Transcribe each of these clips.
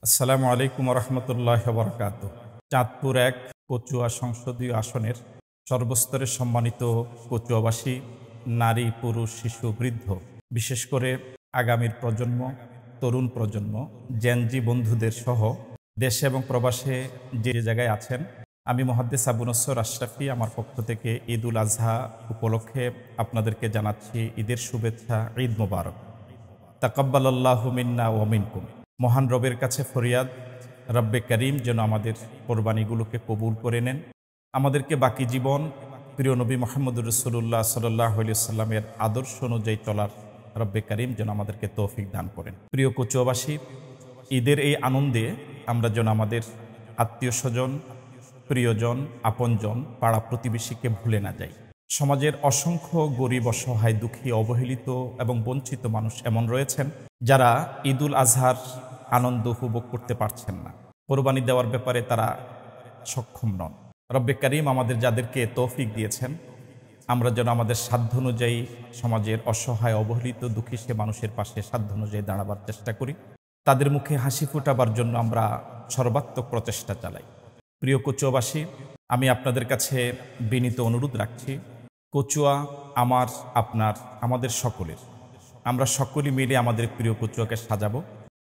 আসসালামু আলাইকুম রহমতুল্লাহ বরকাত। চাঁদপুর এক কচুয়া সংসদীয় আসনের সর্বস্তরের সম্মানিত কচুয়াবাসী, নারী, পুরুষ, শিশু, বৃদ্ধ, বিশেষ করে আগামীর প্রজন্ম, তরুণ প্রজন্ম, জেনজি বন্ধুদের সহ দেশে এবং প্রবাসে যে জায়গায় আছেন, আমি মুহাদ্দিস আবু নসর আশরাফি আমার পক্ষ থেকে ঈদ উল আজহা উপলক্ষে আপনাদেরকে জানাচ্ছি ঈদের শুভেচ্ছা, ঈদ মোবারক। তাকাব্বালাল্লাহু মিন্না ওয়া মিনকুম। মহান রবের কাছে ফরিয়াদ, রব্বে করিম যেন আমাদের কোরবানিগুলোকে কবুল করে নেন, আমাদেরকে বাকি জীবন প্রিয় নবী মুহাম্মদুর রাসূলুল্লাহ সাল্লাল্লাহু আলাইহি ওয়াসাল্লামের আদর্শ অনুযায়ী চলার রব্বে করিম যেন আমাদেরকে তৌফিক দান করেন। প্রিয় কচুয়াবাসী, ঈদের এই আনন্দে আমরা যেন আমাদের আত্মীয় স্বজন, প্রিয়জন, আপনজন, পাড়া প্রতিবেশীকে ভুলে না যাই। সমাজের অসংখ্য গরিব, অসহায়, দুঃখী, অবহেলিত এবং বঞ্চিত মানুষ এমন রয়েছেন যারা ঈদ উল আজহার আনন্দ উপভোগ করতে পারছেন না, কোরবানি দেওয়ার ব্যাপারে তারা সক্ষম নন। রব্বে করিম আমাদের যাদেরকে তৌফিক দিয়েছেন, আমরা যেন আমাদের সাধ্য অনুযায়ী সমাজের অসহায়, অবহেলিত, দুঃখী সে মানুষের পাশে সাধ্য অনুযায়ী দাঁড়াবার চেষ্টা করি, তাদের মুখে হাসি ফোটাবার জন্য আমরা সর্বাত্মক প্রচেষ্টা চালাই। প্রিয় কচুয়াবাসী, আমি আপনাদের কাছে বিনীত অনুরোধ রাখছি, কচুয়া আমার, আপনার, আমাদের সকলের। আমরা সকলে মিলে আমাদের প্রিয় কচুয়াকে সাজাবো।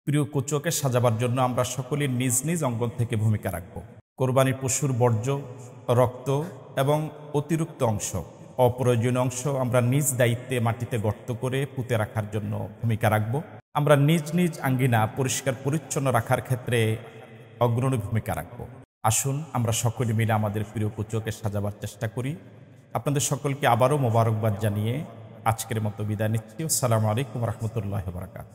প্রিয় কচুয়াকে সাজাবার জন্য আমরা সকলে নিজ নিজ অঙ্গন থেকে ভূমিকা রাখব। কোরবানির পশুর বর্জ্য, রক্ত এবং অতিরিক্ত অংশ, অপ্রয়োজনীয় অংশ আমরা নিজ দায়িত্বে মাটিতে গর্ত করে পুঁতে রাখার জন্য ভূমিকা রাখব। আমরা নিজ নিজ আঙ্গিনা পরিষ্কার পরিচ্ছন্ন রাখার ক্ষেত্রে অগ্রণী ভূমিকা রাখব। আসুন আমরা সকলে মিলে আমাদের প্রিয় কচুয়াকে সাজাবার চেষ্টা করি। আপনাদের সকলকে আবারও মোবারকবাদ জানিয়ে আজকের মতো বিদায় নিচ্ছি। আসসালামু আলাইকুম রহমতুল্লাহ বারাকাতুহু।